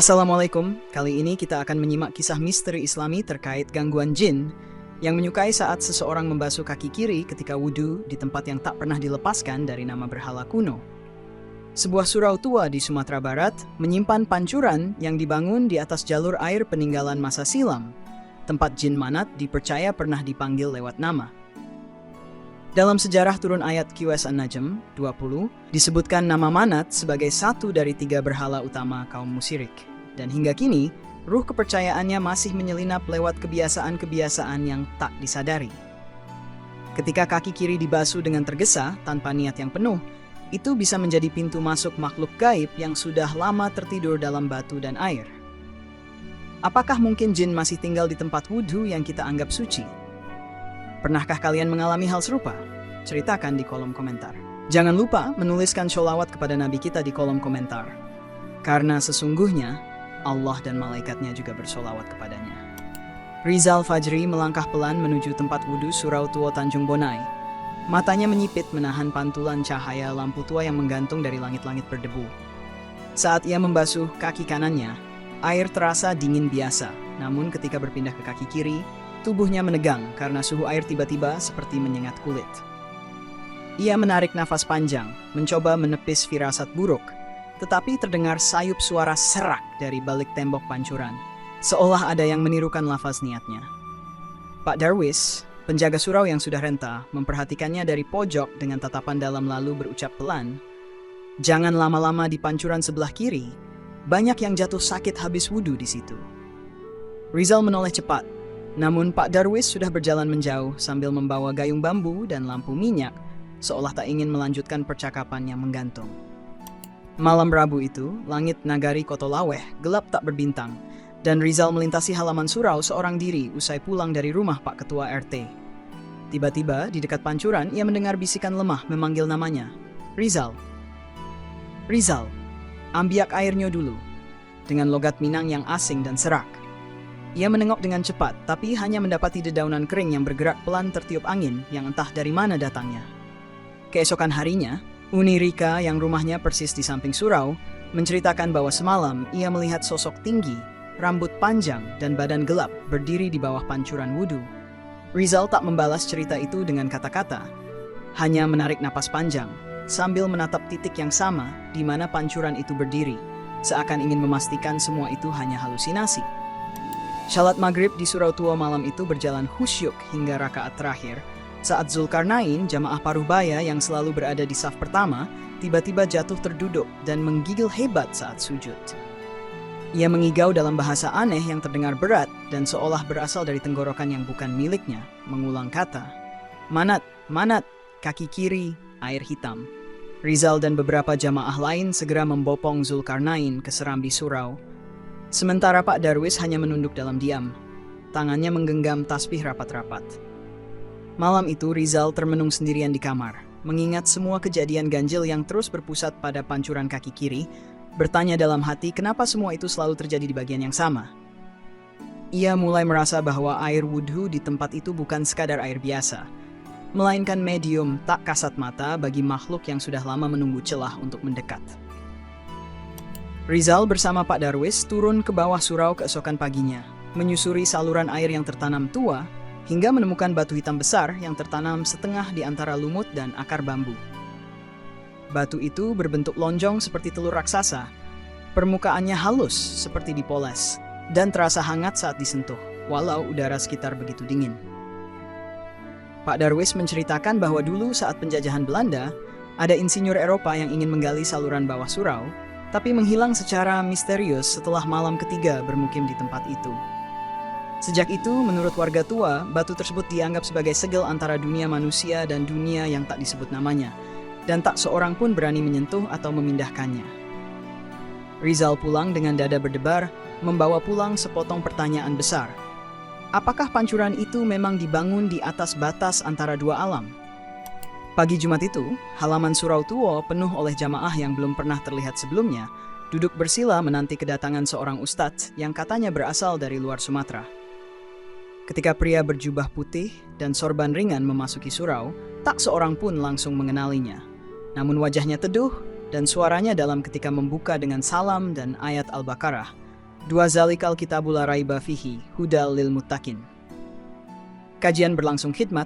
Assalamualaikum, kali ini kita akan menyimak kisah misteri Islami terkait gangguan jin yang menyukai saat seseorang membasuh kaki kiri ketika wudhu di tempat yang tak pernah dilepaskan dari nama berhala kuno. Sebuah surau tua di Sumatera Barat menyimpan pancuran yang dibangun di atas jalur air peninggalan masa silam. Tempat jin Manat dipercaya pernah dipanggil lewat nama. Dalam sejarah turun ayat QS An-Najm 20, disebutkan nama Manat sebagai satu dari 3 berhala utama kaum musyrik. Dan hingga kini, ruh kepercayaannya masih menyelinap lewat kebiasaan-kebiasaan yang tak disadari. Ketika kaki kiri dibasuh dengan tergesa tanpa niat yang penuh, itu bisa menjadi pintu masuk makhluk gaib yang sudah lama tertidur dalam batu dan air. Apakah mungkin jin masih tinggal di tempat wudhu yang kita anggap suci? Pernahkah kalian mengalami hal serupa? Ceritakan di kolom komentar. Jangan lupa menuliskan sholawat kepada Nabi kita di kolom komentar. Karena sesungguhnya, Allah dan malaikatnya juga bersolawat kepadanya. Rizal Fajri melangkah pelan menuju tempat wudhu Surau Tua Tanjung Bonai. Matanya menyipit menahan pantulan cahaya lampu tua yang menggantung dari langit-langit berdebu. Saat ia membasuh kaki kanannya, air terasa dingin biasa. Namun ketika berpindah ke kaki kiri, tubuhnya menegang karena suhu air tiba-tiba seperti menyengat kulit. Ia menarik nafas panjang, mencoba menepis firasat buruk, tetapi terdengar sayup suara serak dari balik tembok pancuran, seolah ada yang menirukan lafaz niatnya. Pak Darwis, penjaga surau yang sudah renta, memperhatikannya dari pojok dengan tatapan dalam lalu berucap pelan, "Jangan lama-lama di pancuran sebelah kiri, banyak yang jatuh sakit habis wudhu di situ." Rizal menoleh cepat, namun Pak Darwis sudah berjalan menjauh sambil membawa gayung bambu dan lampu minyak, seolah tak ingin melanjutkan percakapan yang menggantung. Malam Rabu itu, langit nagari Kotolaweh gelap tak berbintang, dan Rizal melintasi halaman surau seorang diri usai pulang dari rumah Pak Ketua RT. Tiba-tiba, di dekat pancuran, ia mendengar bisikan lemah memanggil namanya. "Rizal! Rizal! Ambiak airnya dulu!" Dengan logat Minang yang asing dan serak. Ia menengok dengan cepat, tapi hanya mendapati dedaunan kering yang bergerak pelan tertiup angin yang entah dari mana datangnya. Keesokan harinya, Uni Rika yang rumahnya persis di samping surau, menceritakan bahwa semalam ia melihat sosok tinggi, rambut panjang, dan badan gelap berdiri di bawah pancuran wudhu. Rizal tak membalas cerita itu dengan kata-kata, hanya menarik napas panjang, sambil menatap titik yang sama di mana pancuran itu berdiri, seakan ingin memastikan semua itu hanya halusinasi. Shalat maghrib di surau tua malam itu berjalan khusyuk hingga rakaat terakhir, saat Zulkarnain, jamaah Paruhbaya yang selalu berada di saf pertama, tiba-tiba jatuh terduduk dan menggigil hebat saat sujud. Ia mengigau dalam bahasa aneh yang terdengar berat dan seolah berasal dari tenggorokan yang bukan miliknya, mengulang kata, "Manat, Manat, kaki kiri, air hitam." Rizal dan beberapa jamaah lain segera membopong Zulkarnain ke serambi surau. Sementara Pak Darwis hanya menunduk dalam diam. Tangannya menggenggam tasbih rapat-rapat. Malam itu Rizal termenung sendirian di kamar, mengingat semua kejadian ganjil yang terus berpusat pada pancuran kaki kiri, bertanya dalam hati kenapa semua itu selalu terjadi di bagian yang sama. Ia mulai merasa bahwa air wudhu di tempat itu bukan sekadar air biasa, melainkan medium tak kasat mata bagi makhluk yang sudah lama menunggu celah untuk mendekat. Rizal bersama Pak Darwis turun ke bawah surau keesokan paginya, menyusuri saluran air yang tertanam tua, hingga menemukan batu hitam besar yang tertanam setengah di antara lumut dan akar bambu. Batu itu berbentuk lonjong seperti telur raksasa, permukaannya halus seperti dipoles, dan terasa hangat saat disentuh, walau udara sekitar begitu dingin. Pak Darwis menceritakan bahwa dulu saat penjajahan Belanda, ada insinyur Eropa yang ingin menggali saluran bawah surau, tapi menghilang secara misterius setelah malam ketiga bermukim di tempat itu. Sejak itu, menurut warga tua, batu tersebut dianggap sebagai segel antara dunia manusia dan dunia yang tak disebut namanya, dan tak seorang pun berani menyentuh atau memindahkannya. Rizal pulang dengan dada berdebar, membawa pulang sepotong pertanyaan besar. Apakah pancuran itu memang dibangun di atas batas antara dua alam? Pagi Jumat itu, halaman surau tua penuh oleh jamaah yang belum pernah terlihat sebelumnya, duduk bersila menanti kedatangan seorang ustadz yang katanya berasal dari luar Sumatera. Ketika pria berjubah putih dan sorban ringan memasuki surau, tak seorang pun langsung mengenalinya. Namun wajahnya teduh dan suaranya dalam ketika membuka dengan salam dan ayat Al-Baqarah, Dua Zalikal Kitabul La Raiba Fihi, Hudal Lil Muttaqin. Kajian berlangsung khidmat,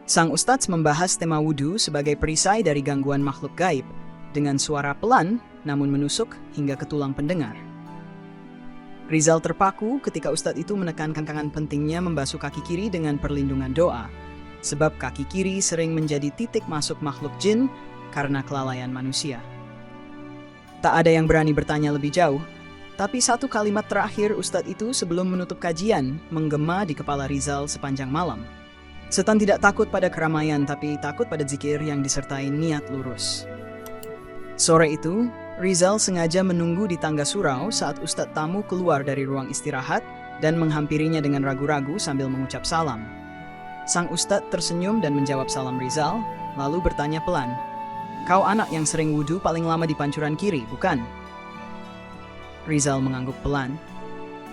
sang ustadz membahas tema wudhu sebagai perisai dari gangguan makhluk gaib, dengan suara pelan namun menusuk hingga ke tulang pendengar. Rizal terpaku ketika ustadz itu menekankan pentingnya membasuh kaki kiri dengan perlindungan doa, sebab kaki kiri sering menjadi titik masuk makhluk jin karena kelalaian manusia. Tak ada yang berani bertanya lebih jauh, tapi satu kalimat terakhir ustadz itu sebelum menutup kajian menggema di kepala Rizal sepanjang malam. Setan tidak takut pada keramaian, tapi takut pada zikir yang disertai niat lurus. Sore itu, Rizal sengaja menunggu di tangga surau saat ustadz tamu keluar dari ruang istirahat dan menghampirinya dengan ragu-ragu sambil mengucap salam. Sang ustadz tersenyum dan menjawab salam Rizal, lalu bertanya pelan, "Kau anak yang sering wudhu paling lama di pancuran kiri, bukan?" Rizal mengangguk pelan,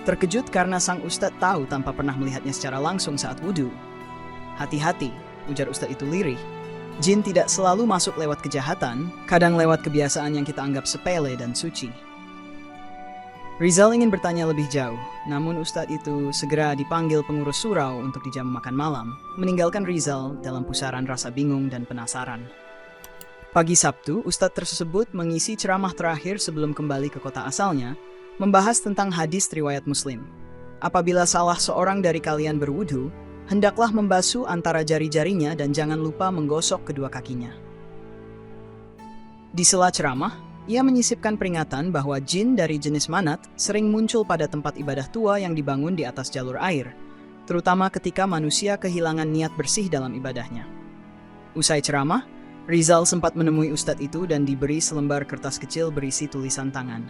terkejut karena sang ustadz tahu tanpa pernah melihatnya secara langsung saat wudhu. "Hati-hati," ujar ustadz itu lirih. "Jin tidak selalu masuk lewat kejahatan, kadang lewat kebiasaan yang kita anggap sepele dan suci." Rizal ingin bertanya lebih jauh, namun ustadz itu segera dipanggil pengurus surau untuk dijamu makan malam, meninggalkan Rizal dalam pusaran rasa bingung dan penasaran. Pagi Sabtu, ustadz tersebut mengisi ceramah terakhir sebelum kembali ke kota asalnya, membahas tentang hadis riwayat Muslim. Apabila salah seorang dari kalian berwudhu, hendaklah membasuh antara jari-jarinya dan jangan lupa menggosok kedua kakinya. Di sela ceramah, ia menyisipkan peringatan bahwa jin dari jenis manat sering muncul pada tempat ibadah tua yang dibangun di atas jalur air, terutama ketika manusia kehilangan niat bersih dalam ibadahnya. Usai ceramah, Rizal sempat menemui ustadz itu dan diberi selembar kertas kecil berisi tulisan tangan.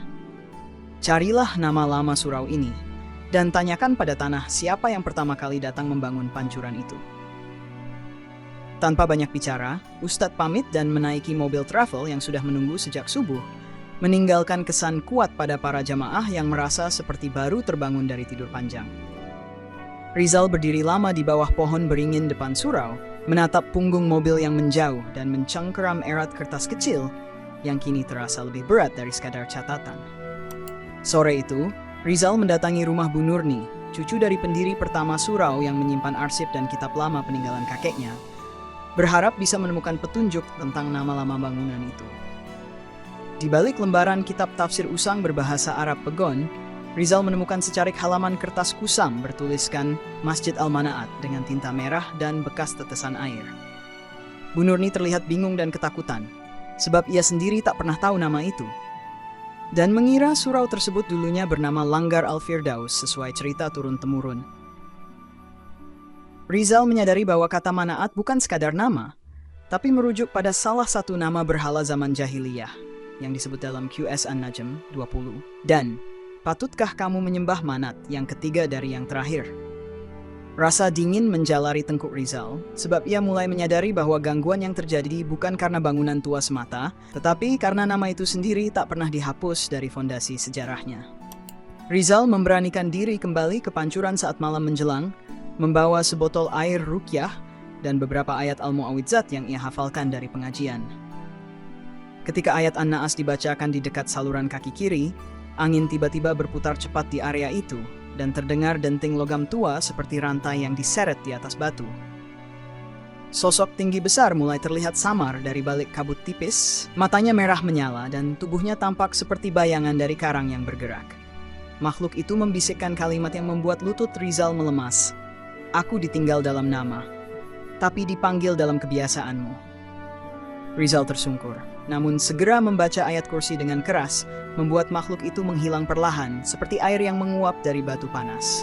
"Carilah nama lama surau ini, dan tanyakan pada tanah siapa yang pertama kali datang membangun pancuran itu." Tanpa banyak bicara, ustadz pamit dan menaiki mobil travel yang sudah menunggu sejak subuh, meninggalkan kesan kuat pada para jamaah yang merasa seperti baru terbangun dari tidur panjang. Rizal berdiri lama di bawah pohon beringin depan surau, menatap punggung mobil yang menjauh dan mencengkeram erat kertas kecil yang kini terasa lebih berat dari sekadar catatan. Sore itu, Rizal mendatangi rumah Bu Nurni, cucu dari pendiri pertama surau yang menyimpan arsip dan kitab lama peninggalan kakeknya, berharap bisa menemukan petunjuk tentang nama lama bangunan itu. Di balik lembaran kitab tafsir usang berbahasa Arab Pegon, Rizal menemukan secarik halaman kertas kusam bertuliskan Masjid Al-Manaat dengan tinta merah dan bekas tetesan air. Bu Nurni terlihat bingung dan ketakutan, sebab ia sendiri tak pernah tahu nama itu, dan mengira surau tersebut dulunya bernama Langgar Al-Firdaus sesuai cerita turun-temurun. Rizal menyadari bahwa kata Manaat bukan sekadar nama, tapi merujuk pada salah satu nama berhala zaman jahiliyah yang disebut dalam QS An-Najm 20, dan "Patutkah kamu menyembah Manat?" yang ketiga dari yang terakhir. Rasa dingin menjalari tengkuk Rizal, sebab ia mulai menyadari bahwa gangguan yang terjadi bukan karena bangunan tua semata, tetapi karena nama itu sendiri tak pernah dihapus dari fondasi sejarahnya. Rizal memberanikan diri kembali ke pancuran saat malam menjelang, membawa sebotol air ruqyah dan beberapa ayat Al-Mu'awwidzat yang ia hafalkan dari pengajian. Ketika ayat An-Naas dibacakan di dekat saluran kaki kiri, angin tiba-tiba berputar cepat di area itu, dan terdengar denting logam tua seperti rantai yang diseret di atas batu. Sosok tinggi besar mulai terlihat samar dari balik kabut tipis, matanya merah menyala dan tubuhnya tampak seperti bayangan dari karang yang bergerak. Makhluk itu membisikkan kalimat yang membuat lutut Rizal melemas. "Aku ditinggal dalam nama, tapi dipanggil dalam kebiasaanmu." Rizal tersungkur, namun segera membaca ayat kursi dengan keras, membuat makhluk itu menghilang perlahan, seperti air yang menguap dari batu panas.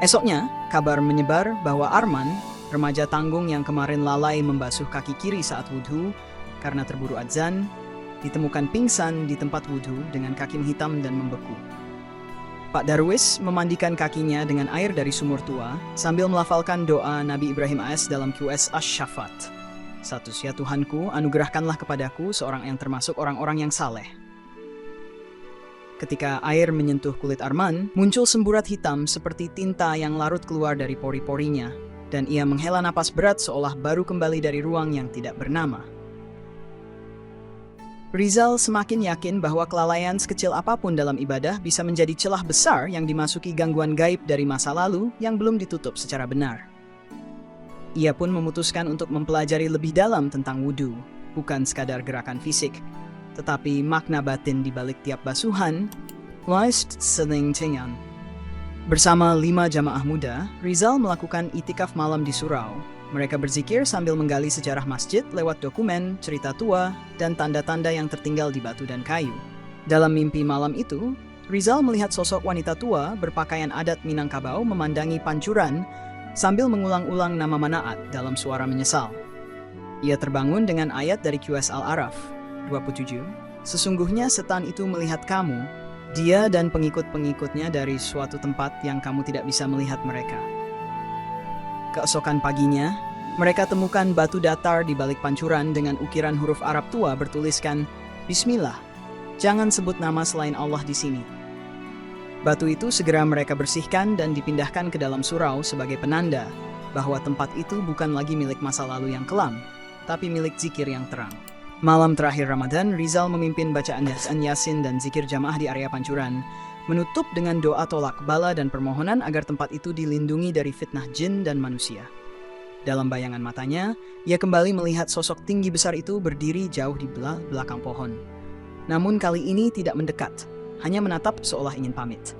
Esoknya, kabar menyebar bahwa Arman, remaja tanggung yang kemarin lalai membasuh kaki kiri saat wudhu karena terburu adzan, ditemukan pingsan di tempat wudhu dengan kaki menghitam dan membeku. Pak Darwis memandikan kakinya dengan air dari sumur tua sambil melafalkan doa Nabi Ibrahim AS dalam QS Ash-Shafat. "Status ya Tuhanku, anugerahkanlah kepadaku seorang yang termasuk orang-orang yang saleh." Ketika air menyentuh kulit Arman, muncul semburat hitam seperti tinta yang larut keluar dari pori-porinya, dan ia menghela napas berat seolah baru kembali dari ruang yang tidak bernama. Rizal semakin yakin bahwa kelalaian sekecil apapun dalam ibadah bisa menjadi celah besar yang dimasuki gangguan gaib dari masa lalu yang belum ditutup secara benar. Ia pun memutuskan untuk mempelajari lebih dalam tentang wudhu, bukan sekadar gerakan fisik, tetapi makna batin di balik tiap basuhan. Bersama 5 jamaah muda, Rizal melakukan itikaf malam di surau. Mereka berzikir sambil menggali sejarah masjid lewat dokumen, cerita tua, dan tanda-tanda yang tertinggal di batu dan kayu. Dalam mimpi malam itu, Rizal melihat sosok wanita tua berpakaian adat Minangkabau memandangi pancuran sambil mengulang-ulang nama Manaat dalam suara menyesal. Ia terbangun dengan ayat dari QS Al-Araf 27. Sesungguhnya setan itu melihat kamu, dia dan pengikut-pengikutnya dari suatu tempat yang kamu tidak bisa melihat mereka. Keesokan paginya, mereka temukan batu datar di balik pancuran dengan ukiran huruf Arab tua bertuliskan, Bismillah, jangan sebut nama selain Allah di sini. Batu itu segera mereka bersihkan dan dipindahkan ke dalam surau sebagai penanda bahwa tempat itu bukan lagi milik masa lalu yang kelam, tapi milik zikir yang terang. Malam terakhir Ramadan, Rizal memimpin bacaan Yasin dan zikir jamaah di area pancuran, menutup dengan doa tolak bala dan permohonan agar tempat itu dilindungi dari fitnah jin dan manusia. Dalam bayangan matanya, ia kembali melihat sosok tinggi besar itu berdiri jauh di belakang pohon. Namun kali ini tidak mendekat, hanya menatap seolah ingin pamit.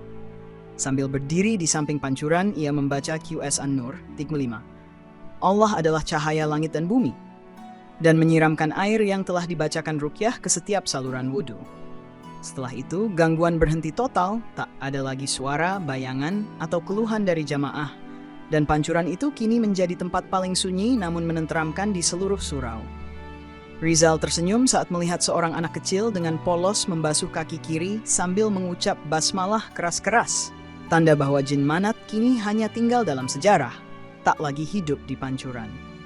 Sambil berdiri di samping pancuran, ia membaca QS An-Nur 5. Allah adalah cahaya langit dan bumi, dan menyiramkan air yang telah dibacakan ruqyah ke setiap saluran wudhu. Setelah itu, gangguan berhenti total, tak ada lagi suara, bayangan, atau keluhan dari jamaah, dan pancuran itu kini menjadi tempat paling sunyi namun menenteramkan di seluruh surau. Rizal tersenyum saat melihat seorang anak kecil dengan polos membasuh kaki kiri sambil mengucap basmalah keras-keras, tanda bahwa jin Manat kini hanya tinggal dalam sejarah, tak lagi hidup di pancuran.